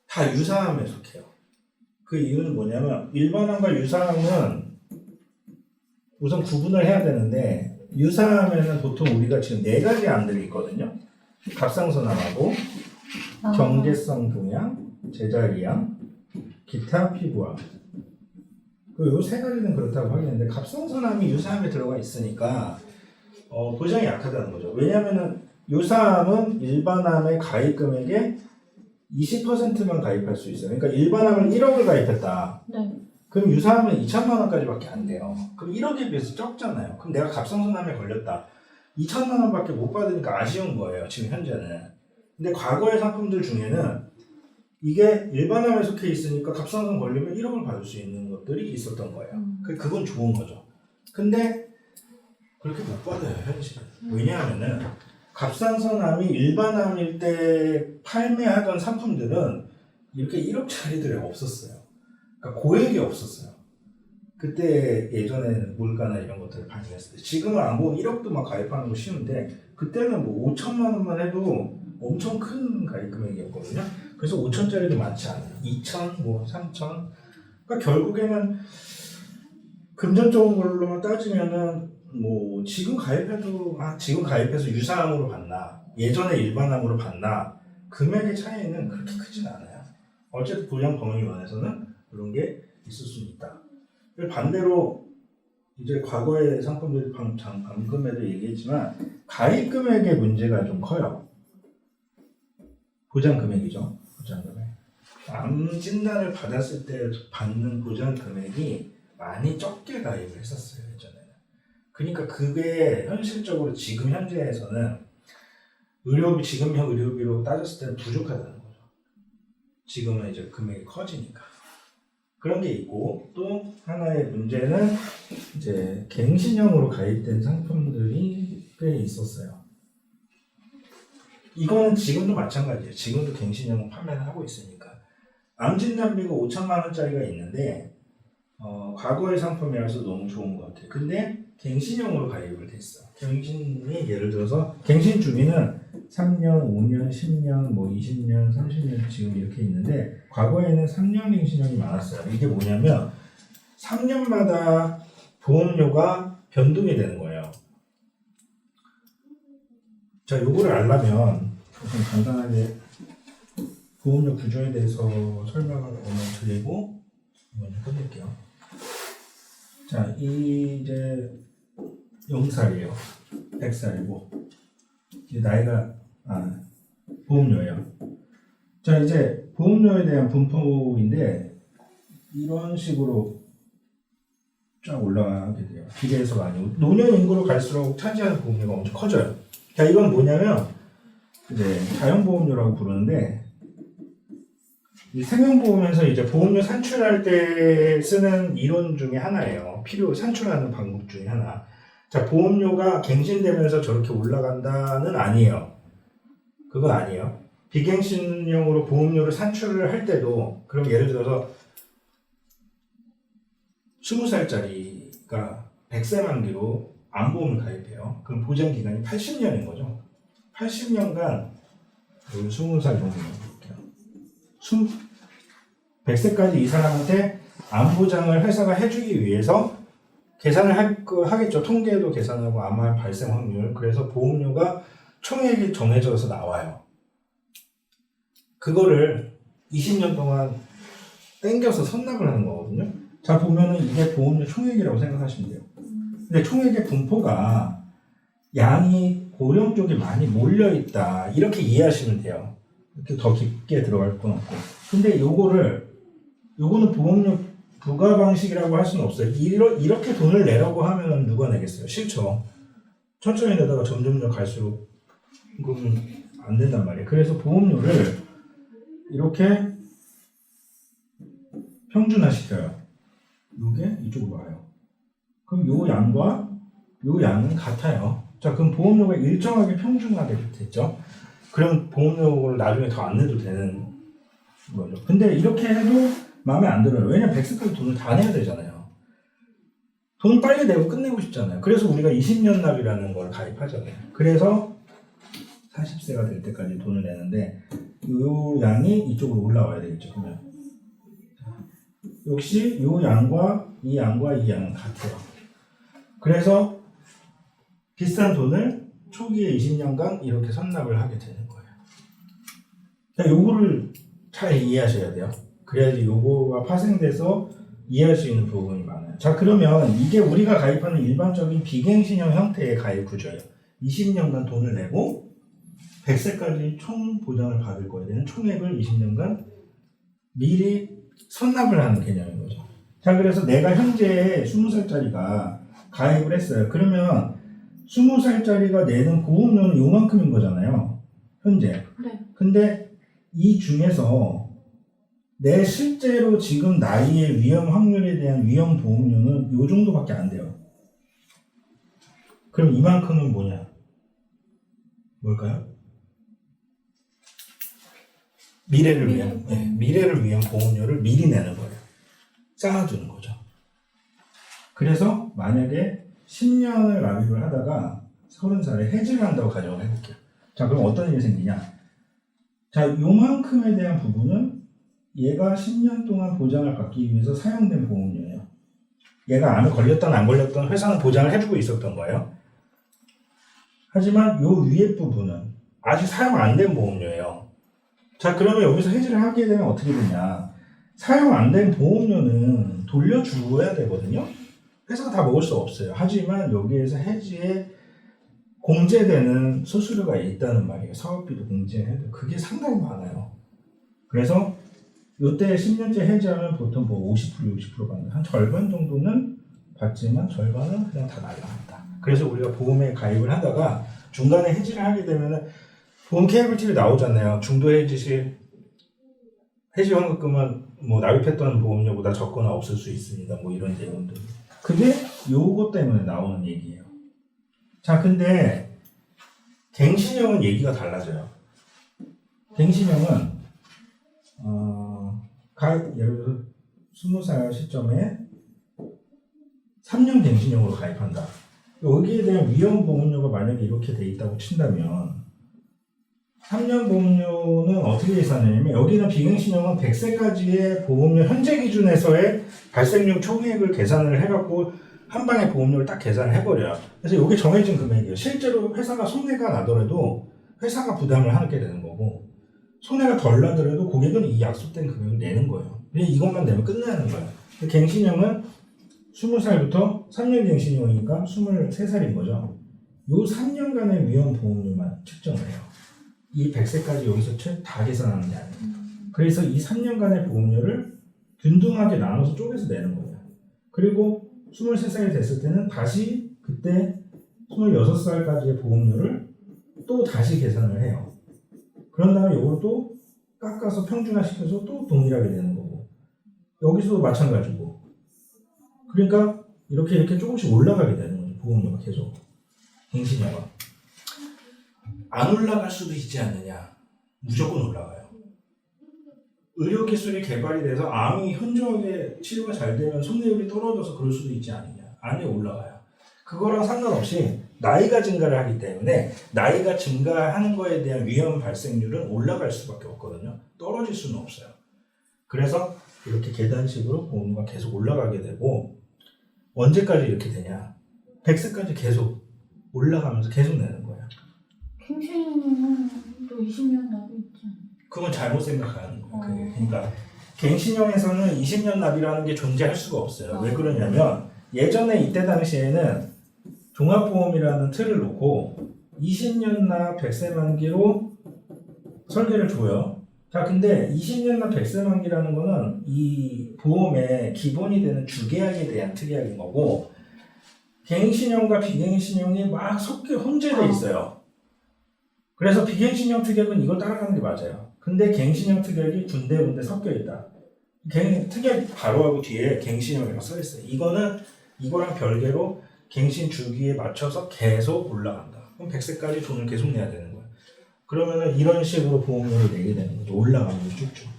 다 유사암에 속해요. 그 이유는 뭐냐면 일반암과 유사암은 우선 구분을 해야 되는데, 유사암에는 보통 우리가 지금 4가지 암들이 있거든요. 갑상선암하고 경계성 종양, 제자리암, 기타 피부암. 요 3가지는 그렇다고 하겠는데, 갑상선암이 유사암에 들어가 있으니까 보장이 약하다는 거죠. 왜냐하면 유사암은 일반암의 가입 금액의 20%만 가입할 수 있어요. 그러니까 일반암을 1억을 가입했다. 네. 그럼 유사암은 2천만 원까지밖에 안 돼요. 그럼 1억에 비해서 적잖아요. 그럼 내가 갑상선암에 걸렸다. 2천만 원밖에 못 받으니까 아쉬운 거예요. 지금 현재는. 근데 과거의 상품들 중에는 이게 일반암에 속해 있으니까 갑상선 걸리면 1억을 받을 수 있는 것들이 있었던 거예요. 그건 좋은 거죠. 근데 그렇게 못 받아요, 현실은. 왜냐하면은 갑상선암이 일반암일 때 판매하던 상품들은 이렇게 1억짜리들이 없었어요. 그러니까 고액이 없었어요. 그때 예전에는 물가나 이런 것들을 반영했을 때. 지금은 암보험 1억도 막 가입하는 거 쉬운데, 그때는 뭐 5천만 원만 해도 엄청 큰 가입 금액이었거든요. 그래서 5천짜리도 많지 않아요. 2천, 뭐 3천. 그러니까 결국에는 금전적인 걸로만 따지면은 뭐 지금 가입해서 유사암으로 받나, 예전에 일반암으로 받나, 금액의 차이는 그렇게 크진 않아요. 어쨌든 보장 범위 면에서는 그런 게 있을 수 있다. 반대로 이제 과거의 상품들이 방금에도 얘기했지만 가입 금액의 문제가 좀 커요. 보장 금액이죠. 보장 금액. 암 진단을 받았을 때 받는 보장 금액이 많이 적게 가입을 했었어요, 예전에는. 그러니까 그게 현실적으로 지금 현재에서는 지금형 의료비로 따졌을 때는 부족하다는 거죠. 지금은 이제 금액이 커지니까. 그런 게 있고, 또 하나의 문제는 이제 갱신형으로 가입된 상품들이 꽤 있었어요. 이거는 지금도 마찬가지예요. 지금도 갱신형 판매를 하고 있으니까. 암진단비가 5천만 원짜리가 있는데 과거의 상품이라서 너무 좋은 것 같아요. 근데 갱신형으로 가입을 됐어. 갱신이 예를 들어서 갱신 주기는 3년, 5년, 10년, 뭐 20년, 30년 지금 이렇게 있는데, 과거에는 3년 갱신형이 많았어요. 이게 뭐냐면 3년마다 보험료가 변동이 되는 거예요. 자, 요거를 알려면 좀 간단하게 보험료 구조에 대해서 설명을 오늘 드리고 먼저 끝낼게요. 자, 이제 0살이에요. 100살이고 이제 나이가 보험료예요. 자, 이제 보험료에 대한 분포인데 이런 식으로 쫙 올라가게 돼요. 기대해서 많이. 노년 인구로 갈수록 차지하는 보험료가 엄청 커져요. 자, 이건 뭐냐면 이제 자연보험료라고 부르는데, 이 생명보험에서 이제 보험료 산출할 때 쓰는 이론 중에 하나예요. 산출하는 방법 중에 하나. 자, 보험료가 갱신되면서 저렇게 올라간다는 아니에요. 그건 아니에요. 비갱신형으로 보험료를 산출을 할 때도, 그럼 예를 들어서 20살짜리가 100세 만기로 암보험을 가입해요. 그럼 보장 기간이 80년인 거죠. 80년간 20살 정도 볼게요. 100세까지 이 사람한테 암 보장을 회사가 해주기 위해서 계산을 하겠죠. 통계도 계산하고 암 발생 확률. 그래서 보험료가 총액이 정해져서 나와요. 그거를 20년 동안 땡겨서 선납을 하는 거거든요. 자, 보면은 이게 보험료 총액이라고 생각하시면 돼요. 근데 총액의 분포가 양이 고령 쪽에 많이 몰려있다. 이렇게 이해하시면 돼요. 이렇게 더 깊게 들어갈 건 없고. 근데 요거는 보험료 부과 방식이라고 할 수는 없어요. 이렇게 돈을 내라고 하면 누가 내겠어요? 싫죠. 천천히 내다가 점점 갈수록 이건 안 된단 말이에요. 그래서 보험료를 이렇게 평준화시켜요. 요게 이쪽으로 와요. 그럼 요 양과 요 양은 같아요. 자, 그럼 보험료가 일정하게 평준하게 됐죠. 그럼 보험료를 나중에 더 안 내도 되는 거죠. 근데 이렇게 해도 마음에 안 들어요. 왜냐면 백세까지 돈을 다 내야 되잖아요. 돈 빨리 내고 끝내고 싶잖아요. 그래서 우리가 20년 납이라는 걸 가입하잖아요. 그래서 40세가 될 때까지 돈을 내는데 이 양이 이쪽으로 올라와야 되겠죠. 그러면 역시 이 양과 이 양은 같아요. 그래서 비싼 돈을 초기에 20년간 이렇게 선납을 하게 되는 거예요. 그러니까 요거를 잘 이해하셔야 돼요. 그래야지 요거가 파생돼서 이해할 수 있는 부분이 많아요. 자, 그러면 이게 우리가 가입하는 일반적인 비갱신형 형태의 가입 구조예요. 20년간 돈을 내고 100세까지 총 보장을 받을 거에 대한 총액을 20년간 미리 선납을 하는 개념인 거죠. 자, 그래서 내가 현재 20살짜리가 가입을 했어요. 그러면 20살짜리가 내는 보험료는 요만큼인 거잖아요. 현재. 네. 근데 이 중에서 내 실제로 지금 나이의 위험 확률에 대한 위험 보험료는 요 정도밖에 안 돼요. 그럼 이만큼은 뭐냐? 뭘까요? 미래를 위한 보험료를 미리 내는 거예요. 쌓아두는 거죠. 그래서 만약에 10년을 납입을 하다가 30살에 해지를 한다고 가정을 해볼게요. 자, 그럼 어떤 일이 생기냐? 자, 요만큼에 대한 부분은 얘가 10년 동안 보장을 받기 위해서 사용된 보험료예요. 얘가 암에 걸렸던 안 걸렸던 회사는 보장을 해주고 있었던 거예요. 하지만 요 위에 부분은 아직 사용 안 된 보험료예요. 자, 그러면 여기서 해지를 하게 되면 어떻게 되냐? 사용 안 된 보험료는 돌려주어야 되거든요. 회사가 다 먹을 수 없어요. 하지만 여기에서 해지에 공제되는 수수료가 있다는 말이에요. 사업비도 공제해도 그게 상당히 많아요. 그래서 이때 10년째 해지하면 보통 뭐 50% 받는 한 절반 정도는 받지만 절반은 그냥 다 날라간다. 그래서 우리가 보험에 가입을 하다가 중간에 해지를 하게 되면은 보험 케이블티비 나오잖아요. 중도 해지 시 해지 환급금은 뭐 납입했던 보험료보다 적거나 없을 수 있습니다. 뭐 이런 내용들. 그게 요거 때문에 나오는 얘기예요. 자, 근데 갱신형은 얘기가 달라져요. 갱신형은 예를 들어서 20살 시점에 3년 갱신형으로 가입한다. 여기에 대한 위험 보험료가 만약에 이렇게 돼 있다고 친다면 3년 보험료는 어떻게 계산하냐면 여기는 비갱신형은 100세까지의 보험료 현재 기준에서의 발생률 총액을 계산을 해갖고 한 방에 보험료를 딱 계산을 해버려요. 그래서 이게 정해진 금액이에요. 실제로 회사가 손해가 나더라도 회사가 부담을 하게 되는 거고 손해가 덜 나더라도 고객은 이 약속된 금액을 내는 거예요. 이것만 내면 끝나는 거예요. 갱신형은 20살부터 3년 갱신형이니까 23살인 거죠. 요 3년간의 위험 보험료만 측정을 해요. 이 100세까지 여기서 다 계산하는 게 아니에요. 그래서 이 3년간의 보험료를 균등하게 나눠서 쪼개서 내는 거예요. 그리고 23살이 됐을 때는 다시 그때 26살까지의 보험료를 또 다시 계산을 해요. 그런 다음에 이걸 또 깎아서 평준화시켜서 또 동일하게 되는 거고 여기서도 마찬가지고 그러니까 이렇게 조금씩 올라가게 되는 거죠. 보험료가 계속 갱신료가 안 올라갈 수도 있지 않느냐. 무조건 올라가요. 의료기술이 개발이 돼서 암이 현저하게 치료가 잘 되면 손해율이 떨어져서 그럴 수도 있지 않느냐. 아니, 올라가요. 그거랑 상관없이 나이가 증가를 하기 때문에 나이가 증가하는 거에 대한 위험 발생률은 올라갈 수밖에 없거든요. 떨어질 수는 없어요. 그래서 이렇게 계단식으로 보험료가 계속 올라가게 되고 언제까지 이렇게 되냐. 100세까지 계속 올라가면서 계속 내는 거예요. 갱신은 또 20년 나고 있지 않아요? 그건 잘못 생각하는 거예요. 그게. 그러니까 갱신형에서는 20년 납이라는 게 존재할 수가 없어요. 왜 그러냐면 예전에 이때 당시에는 종합보험이라는 틀을 놓고 20년 납 100세 만기로 설계를 줘요. 자, 근데 20년 납 100세 만기라는 거는 이 보험의 기본이 되는 주계약에 대한 특약인 거고 갱신형과 비갱신형이 막 섞여 혼재돼 있어요. 그래서 비갱신형 특약은 이걸 따라가는 게 맞아요. 근데 갱신형 특약이 군데군데 섞여 있다. 특약 바로하고 뒤에 갱신형이라고 써 있어요. 이거는 이거랑 별개로 갱신 주기에 맞춰서 계속 올라간다. 그럼 100세까지 돈을 계속 내야 되는 거야. 그러면은 이런 식으로 보험료를 내게 되는 거죠. 올라가는 거 쭉쭉.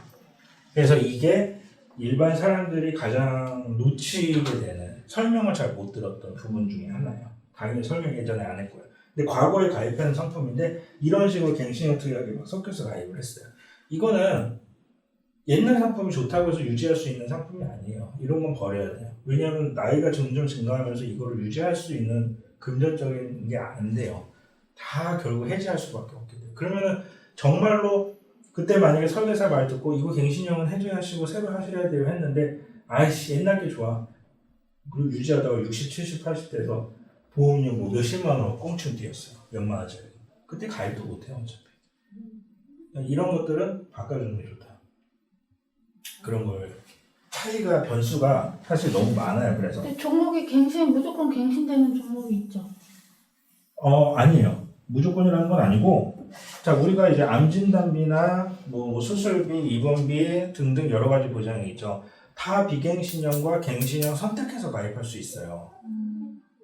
그래서 이게 일반 사람들이 가장 놓치게 되는 설명을 잘 못 들었던 부분 중에 하나예요. 당연히 설명 예전에 안 했고요. 근데 과거에 가입하는 상품인데 이런 식으로 갱신형 특약이 막 섞여서 가입을 했어요. 이거는 옛날 상품이 좋다고 해서 유지할 수 있는 상품이 아니에요. 이런 건 버려야 돼요. 왜냐하면 나이가 점점 증가하면서 이거를 유지할 수 있는 금전적인 게 안 돼요. 다 결국 해지할 수밖에 없게 돼요. 그러면은 정말로 그때 만약에 설계사 말 듣고 이거 갱신형은 해지하시고 새로 하셔야 돼요 했는데 아이씨 옛날 게 좋아. 그리고 유지하다가 60, 70, 80 돼서 보험료 뭐 몇십만 원 꽁충 뛰었어요. 몇만 원짜리. 그때 가입도 못해요 어차피. 이런 것들은 바꿔주는 게 좋다. 그런 걸 차이가 변수가 사실 너무 많아요. 그래서 근데 종목이 무조건 갱신되는 종목이 있죠. 아니에요. 무조건이라는 건 아니고 자 우리가 이제 암진단비나 뭐 수술비, 입원비 등등 여러 가지 보장이 있죠. 다 비갱신형과 갱신형 선택해서 가입할 수 있어요.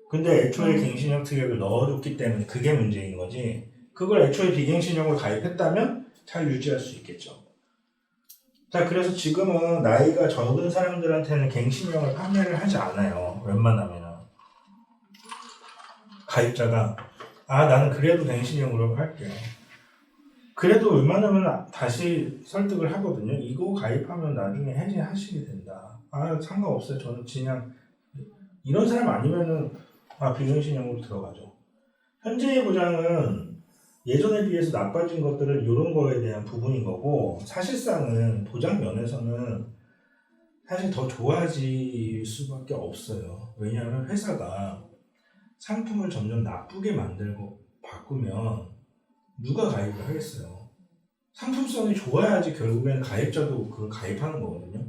근데 애초에 갱신형 특약을 넣어줬기 때문에 그게 문제인 거지. 그걸 애초에 비갱신형으로 가입했다면 잘 유지할 수 있겠죠. 자, 그래서 지금은 나이가 적은 사람들한테는 갱신형을 판매를 하지 않아요. 웬만하면은. 가입자가, 나는 그래도 갱신형으로 할게요. 그래도 웬만하면 다시 설득을 하거든요. 이거 가입하면 나중에 해지하시게 된다. 상관없어요. 저는 그냥, 이런 사람 아니면은, 비갱신형으로 들어가죠. 현재의 보장은 예전에 비해서 나빠진 것들은 이런 거에 대한 부분인 거고 사실상은 보장 면에서는 사실 더 좋아질 수밖에 없어요. 왜냐하면 회사가 상품을 점점 나쁘게 만들고 바꾸면 누가 가입을 하겠어요. 상품성이 좋아야지 결국에는 가입자도 그걸 가입하는 거거든요.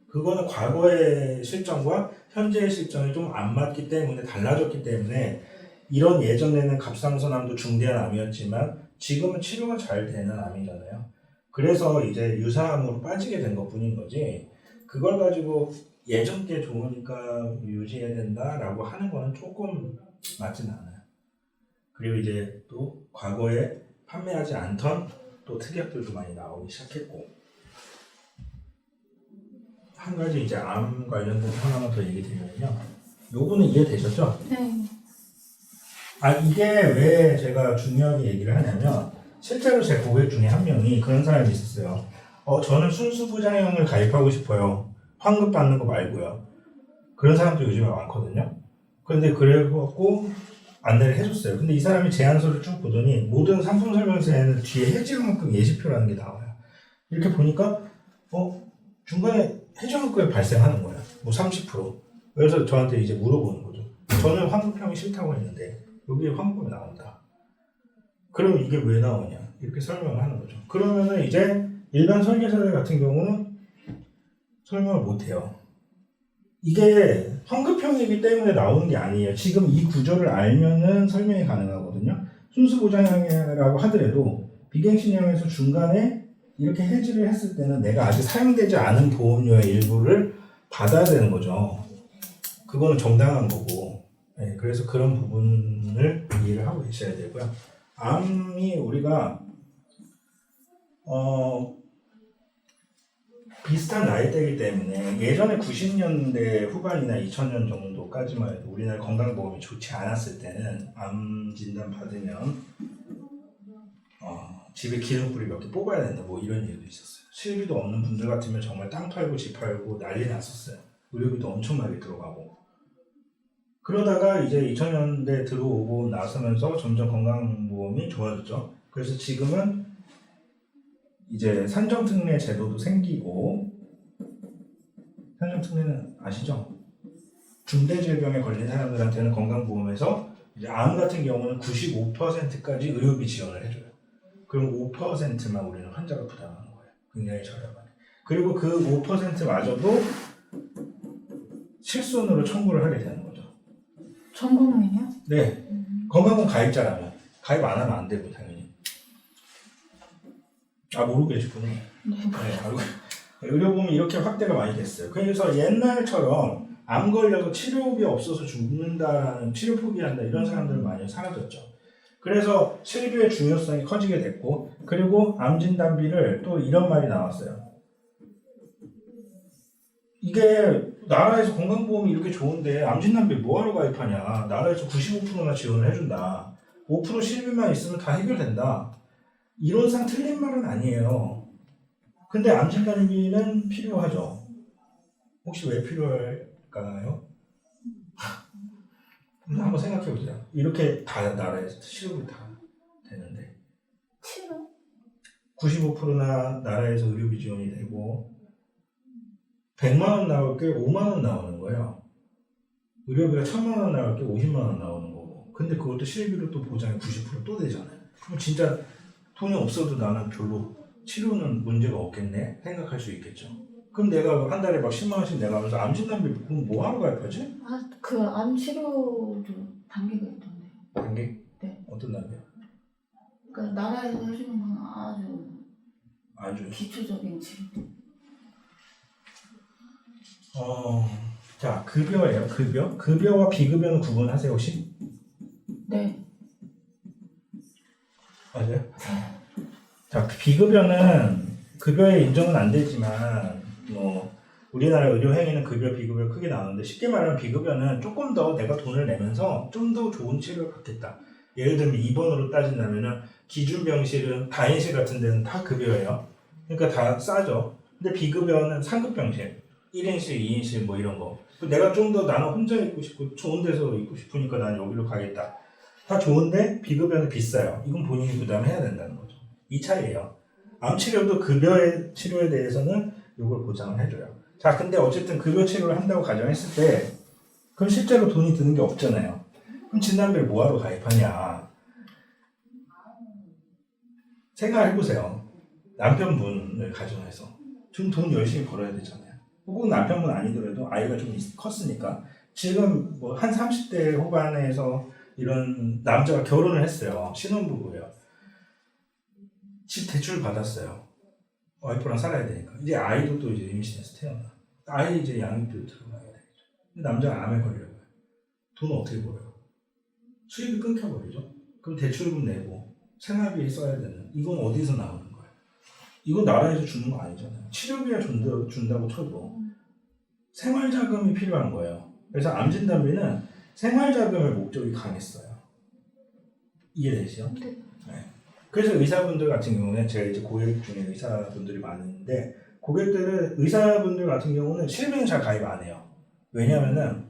그거는 과거의 실정과 현재의 실정이 좀 안 맞기 때문에 달라졌기 때문에 이런 예전에는 갑상선암도 중대한 암이었지만 지금은 치료가 잘 되는 암이잖아요. 그래서 이제 유사암으로 빠지게 된 것뿐인 거지 그걸 가지고 예전 게 좋으니까 유지해야 된다라고 하는 거는 조금 맞지는 않아요. 그리고 이제 또 과거에 판매하지 않던 또 특약들도 많이 나오기 시작했고 한 가지 이제 암 관련된 하나만 더 얘기 드리면요. 요거는 이해되셨죠? 네. 이게 왜 제가 중요하게 얘기를 하냐면 실제로 제 고객 중에 한 명이 그런 사람이 있었어요. 저는 순수 부장형을 가입하고 싶어요. 환급 받는 거 말고요. 그런 사람도 요즘에 많거든요. 그런데 그래갖고 안내를 해줬어요. 근데 이 사람이 제안서를 쭉 보더니 모든 상품 설명서에는 뒤에 해지환급 예시표라는 게 나와요. 이렇게 보니까 중간에 해지환급이 발생하는 거야. 뭐 30%. 그래서 저한테 이제 물어보는 거죠. 저는 환급형이 싫다고 했는데 여기에 환급이 나온다. 그럼 이게 왜 나오냐? 이렇게 설명을 하는 거죠. 그러면은 이제 일반 설계사들 같은 경우는 설명을 못 해요. 이게 환급형이기 때문에 나오는 게 아니에요. 지금 이 구조를 알면은 설명이 가능하거든요. 순수 보장형이라고 하더라도 비갱신형에서 중간에 이렇게 해지를 했을 때는 내가 아직 사용되지 않은 보험료의 일부를 받아야 되는 거죠. 그거는 정당한 거고. 네, 그래서 그런 부분을 이해를 하고 계셔야 되고요. 암이 우리가 비슷한 나이대이기 때문에 예전에 90년대 후반이나 2000년 정도까지만 해도 우리나라 건강보험이 좋지 않았을 때는 암 진단 받으면 집에 기름뿌리 몇 개 뽑아야 된다 뭐 이런 얘기도 있었어요. 실비도 없는 분들 같으면 정말 땅 팔고 집 팔고 난리 났었어요. 의료비도 엄청나게 들어가고 그러다가 이제 2000년대 들어오고 나서면서 점점 건강보험이 좋아졌죠. 그래서 지금은 이제 산정특례 제도도 생기고 산정특례는 아시죠? 중대질병에 걸린 사람들한테는 건강보험에서 이제 암 같은 경우는 95%까지 의료비 지원을 해줘요. 그럼 5%만 우리는 환자가 부담하는 거예요. 굉장히 저렴하게. 그리고 그 5%마저도 실손으로 청구를 하게 되는 거죠. 전 국민이요? 네. 건강보험 가입자라면. 가입 안 하면 안 되고 당연히. 모르고 계시군요. 네. 네, 의료보험이 이렇게 확대가 많이 됐어요. 그래서 옛날처럼 암 걸려서 치료비 없어서 죽는다라는 치료 포기한다 이런 사람들은 많이 사라졌죠. 그래서 실비의 중요성이 커지게 됐고 그리고 암 진단비를 또 이런 말이 나왔어요. 이게 나라에서 건강보험이 이렇게 좋은데 암 진단비 뭐하러 가입하냐. 나라에서 95%나 지원을 해준다. 5% 실비만 있으면 다 해결된다. 이론상 틀린 말은 아니에요. 근데 암 진단비는 필요하죠. 혹시 왜 필요할까요? 한번 생각해 보세요. 이렇게 다 나라에서 치료가 다 되는데 치료? 95%나 나라에서 의료비 지원이 되고 100만 원 나올 게 5만 원 나오는 거예요. 의료비가 1000만 원 나올 게 50만 원 나오는 거고 근데 그것도 실비로 또 보장이 90%또 되잖아요. 그럼 진짜 돈이 없어도 나는 별로 치료는 문제가 없겠네 생각할 수 있겠죠. 그럼 내가 한 달에 막 10만 원씩 내가면서 암 진단비 그럼 뭐하러 가입하지? 그 암 치료도 단계가 있던데요. 단계? 네. 어떤 단계요? 그러니까 나라에서 해주는 건 아주 기초적인 치료. 자, 급여예요. 급여. 급여와 비급여는 구분하세요, 혹시? 네. 맞아요? 자, 비급여는 급여에 인정은 안 되지만 우리나라 의료 행위는 급여, 비급여 크게 나오는데 쉽게 말하면 비급여는 조금 더 내가 돈을 내면서 좀 더 좋은 치료를 받겠다. 예를 들면 입원으로 따진다면은 기준병실은 다인실 같은 데는 다 급여예요. 그러니까 다 싸죠. 근데 비급여는 상급병실, 1인실, 2인실 뭐 이런 거. 내가 좀 더 나는 혼자 있고 싶고 좋은 데서 있고 싶으니까 난 여기로 가겠다. 다 좋은데 비급여는 비싸요. 이건 본인이 부담해야 된다는 거죠. 이 차이예요. 암 치료도 급여의 치료에 대해서는 이걸 보장을 해줘요. 자, 근데 어쨌든 급여 치료를 한다고 가정했을 때 그럼 실제로 돈이 드는 게 없잖아요. 그럼 진단비를 뭐하러 가입하냐. 생각해보세요. 남편분을 가정해서 좀 돈 열심히 벌어야 되잖아요. 혹은 남편분 아니더라도 아이가 좀 컸으니까 지금 뭐 한 30대 후반에서 이런 남자가 결혼을 했어요. 신혼부부예요. 집 대출 받았어요. 와이프랑 살아야 되니까. 이제 아이도 또 이제 임신해서 태어나. 아이 이제 양육비도 들어가야 되겠죠. 근데 남자가 암에 걸려요. 돈 어떻게 벌어요? 수입이 끊겨버리죠. 그럼 대출금 내고 생활비에 써야 되는. 이건 어디서 나오는 거예요? 이건 나라에서 주는 거 아니잖아요. 치료비가 준다고 쳐도 생활자금이 필요한 거예요. 그래서 암진단비는 생활자금의 목적이 강했어요. 이해되시죠? 네. 그래서 의사분들 같은 경우는 제가 이제 고객 중에 의사분들이 많은데 의사분들 같은 경우는 실비는 잘 가입 안 해요. 왜냐하면은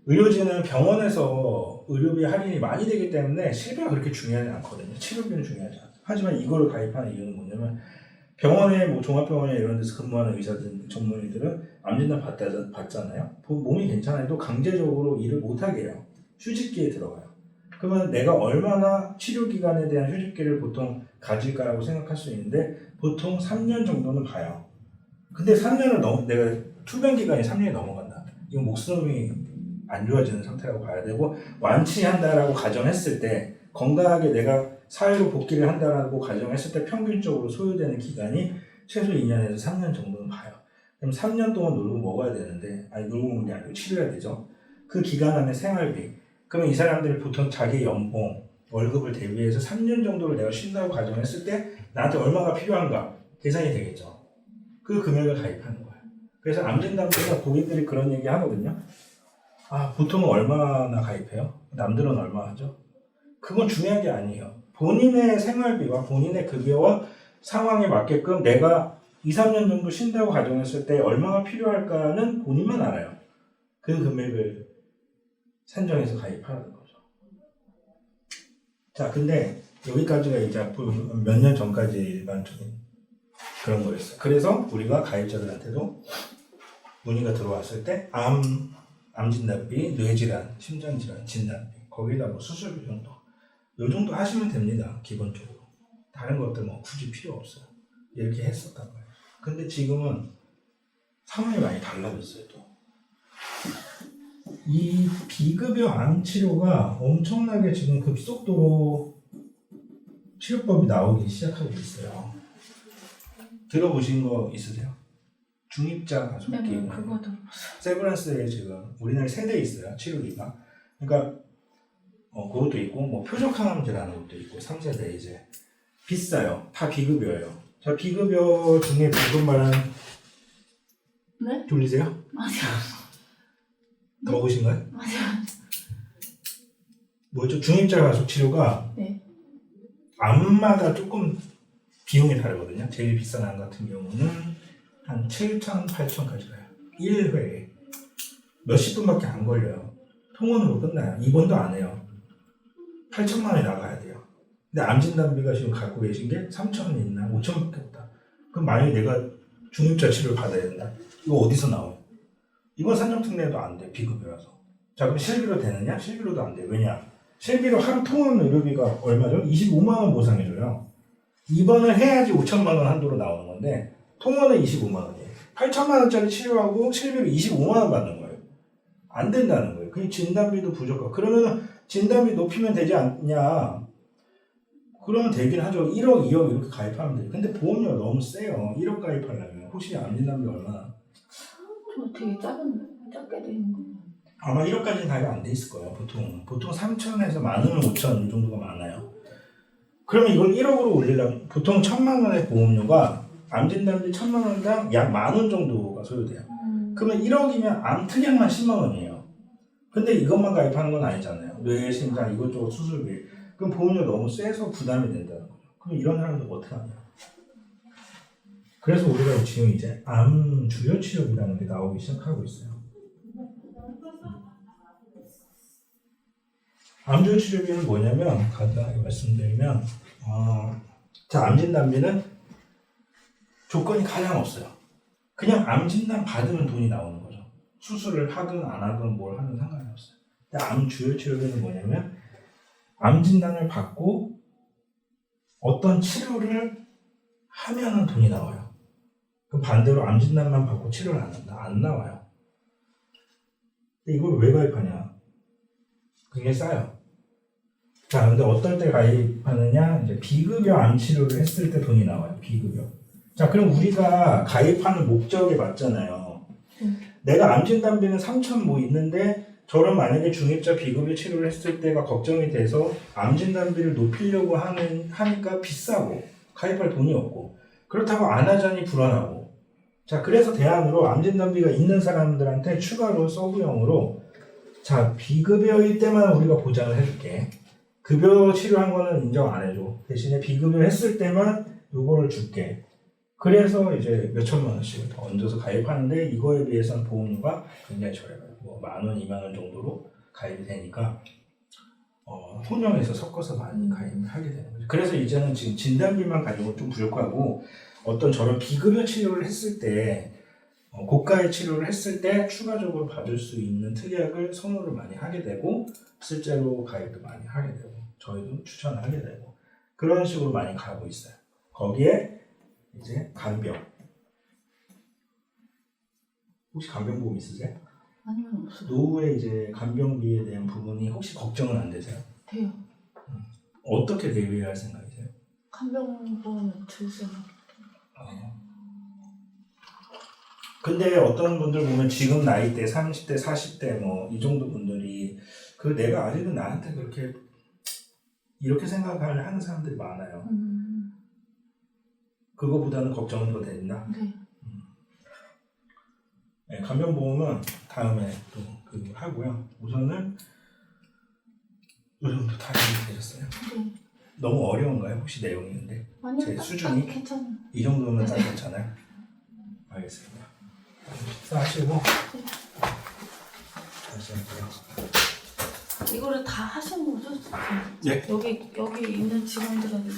의료진은 병원에서 의료비 할인이 많이 되기 때문에 실비가 그렇게 중요하지 않거든요. 치료비는 중요하지 않아요. 하지만 이거를 가입하는 이유는 뭐냐면 병원에 뭐 종합병원에 이런 데서 근무하는 의사들 전문의들은 암진단 받잖아요. 몸이 괜찮아도 강제적으로 일을 못하게 해요. 휴직기에 들어가요. 그러면 내가 얼마나 치료기간에 대한 휴직기를 보통 가질까라고 생각할 수 있는데 보통 3년 정도는 봐요. 근데 3년을 내가 투병기간이 3년이 넘어간다. 이건 목숨이 안 좋아지는 상태라고 봐야 되고 완치한다라고 가정했을 때 건강하게 내가 사회로 복귀를 한다라고 가정했을 때 평균적으로 소요되는 기간이 최소 2년에서 3년 정도는 봐요. 그럼 3년 동안 놀고 먹어야 되는데 놀고 먹는 게 아니고 치료해야 되죠. 그 기간 안에 생활비 그러면 이 사람들이 보통 자기 연봉, 월급을 대비해서 3년 정도를 내가 쉰다고 가정했을 때 나한테 얼마가 필요한가 계산이 되겠죠. 그 금액을 가입하는 거예요. 그래서 암진단비는 고객들이 그런 얘기 하거든요. 보통은 얼마나 가입해요? 남들은 얼마 하죠? 그건 중요한 게 아니에요. 본인의 생활비와 본인의 급여와 상황에 맞게끔 내가 2, 3년 정도 쉰다고 가정했을 때 얼마가 필요할까는 본인만 알아요. 그 금액을 산정해서 가입하는 거죠. 자, 근데 여기까지가 이제 몇 년 전까지 일반적인 그런 거였어요. 그래서 우리가 가입자들한테도 문의가 들어왔을 때 암 진단비, 뇌질환, 심장질환 진단비, 거기다 뭐 수술비 정도 요 정도 하시면 됩니다. 기본적으로 다른 것들 뭐 굳이 필요 없어요. 이렇게 했었단 말이에요. 근데 지금은 상황이 많이 달라졌어요. 또 이 비급여 암 치료가 엄청나게 지금 급속도로 치료법이 나오기 시작하고 있어요. 들어보신 거 있으세요? 중입자 가속기. 네, 그거 들어봤어요. 세브란스에 지금 우리나라에 3대 있어요. 치료기가. 그러니까 그것도 있고 뭐 표적항암제라는 것도 있고 3세대 이제 비싸요. 다 비급여예요. 자, 비급여 중에 방금 말한 네? 졸리세요? 아니요. 먹으신가요? 아니요. 뭐죠? 중입자 가속 치료가 네. 암마다 조금 비용이 다르거든요. 제일 비싼 암 같은 경우는 한 7,000, 8,000까지 가요. 1회에 몇십 분밖에 안 걸려요. 통원으로 끝나요. 입원도 안 해요. 8천만 원이 나가야 돼요. 근데 암 진단비가 지금 갖고 계신 게 3천 있나 5천밖에 없다. 그럼 만약에 내가 중입자 치료를 받아야 된다. 이거 어디서 나와요? 이건 산정특례도 안 돼. 비급여라서. 자, 그럼 실비로 되느냐? 실비로도 안 돼. 왜냐? 실비로 하루 통원 의료비가 얼마죠? 25만 원 보상해줘요. 입원을 해야지 5천만 원 한도로 나오는 건데 통원은 25만 원이에요. 8천만 원짜리 치료하고 실비로 25만 원 받는 거예요. 안 된다는 거예요. 그 진단비도 부족하고. 그러면 진단비 높이면 되지 않냐? 그러면 되긴 하죠. 1억, 2억 이렇게 가입하면 돼요. 근데 보험료가 너무 세요. 1억 가입하려면. 혹시 암 진단비 얼마나? 저 되게 작게 돼 있는 거예요. 아마 1억까지는 가입 안 돼 있을 거예요. 보통 3천에서 많으면 5천 이 정도가 많아요. 그러면 이걸 1억으로 올리려면 보통 1,000만 원의 보험료가 암 진단비 1,000만 원당 약 10,000원 정도가 소요돼요. 그러면 1억이면 암 특약만 10만 원이에요. 근데 이것만 가입하는 건 아니잖아요. 뇌, 심장 이것저것 수술비. 그럼 보험료 너무 세서 부담이 된다는 거죠. 그럼 이런 사람들 어떻게 하냐? 그래서 우리가 지금 이제 암 주요 치료비라는 게 나오기 시작하고 있어요. 암 주요 치료비는 뭐냐면 간단하게 말씀드리면 자, 암 진단비는 조건이 가장 없어요. 그냥 암 진단 받으면 돈이 나오는 거죠. 수술을 하든 안 하든 뭘 하든 상관이 없어요. 근데 암 주요 치료비는 뭐냐면 암 진단을 받고 어떤 치료를 하면은 돈이 나와요. 그럼 반대로 암 진단만 받고 치료를 안 한다? 안 나와요. 근데 이걸 왜 가입하냐? 그게 싸요. 자, 근데 어떨 때 가입하느냐? 이제 비급여 암 치료를 했을 때 돈이 나와요. 비급여. 자, 그럼 우리가 가입하는 목적에 맞잖아요. 내가 암 진단비는 3천 뭐 있는데 저런 만약에 중입자 비급여 치료를 했을 때가 걱정이 돼서 암 진단비를 높이려고 하니까 비싸고 가입할 돈이 없고 그렇다고 안 하자니 불안하고. 자, 그래서 대안으로 암 진단비가 있는 사람들한테 추가로 서브형으로 자, 비급여일 때만 우리가 보장을 해줄게. 급여 치료한 거는 인정 안 해줘. 대신에 비급여 했을 때만 요거를 줄게. 그래서 이제 몇 천만 원씩을 더 얹어서 가입하는데 이거에 비해서는 보험료가 굉장히 저렴해요. 뭐 10,000원, 20,000원 정도로 가입이 되니까 혼용해서 섞어서 많이 가입을 하게 되는 거죠. 그래서 이제는 지금 진단비만 가지고 좀 부족하고 어떤 저런 비급여 치료를 했을 때 고가의 치료를 했을 때 추가적으로 받을 수 있는 특약을 선호를 많이 하게 되고 실제로 가입도 많이 하게 되고 저희도 추천을 하게 되고 그런 식으로 많이 가고 있어요. 거기에 이제 간병. 혹시 간병보험 있으세요? 아니요, 없어요. 노후에 이제 간병비에 대한 부분이 혹시 걱정은 안 되세요? 돼요. 어떻게 대비할 생각이세요? 간병보험 들 생각. 근데 어떤 분들 보면 지금 나이대 30대, 40대 뭐 이 정도 분들이 그 내가 아직은 나한테 그렇게 이렇게 생각을 하는 사람들이 많아요. 그거보다는 걱정은 더 된다. 네. 네, 간병보험은 다음에 또 그 하고요. 우선은 이 정도 다 준비되셨어요? 네. 너무 어려운가요? 혹시 내용이 근데? 아니요, 제 수준이? 괜찮아요. 이 정도면 딱 괜찮아요? 알겠습니다. 식사하시고 다시 할게요. 이거를 다 하신 거죠? 예. 여기 있는 직원들한테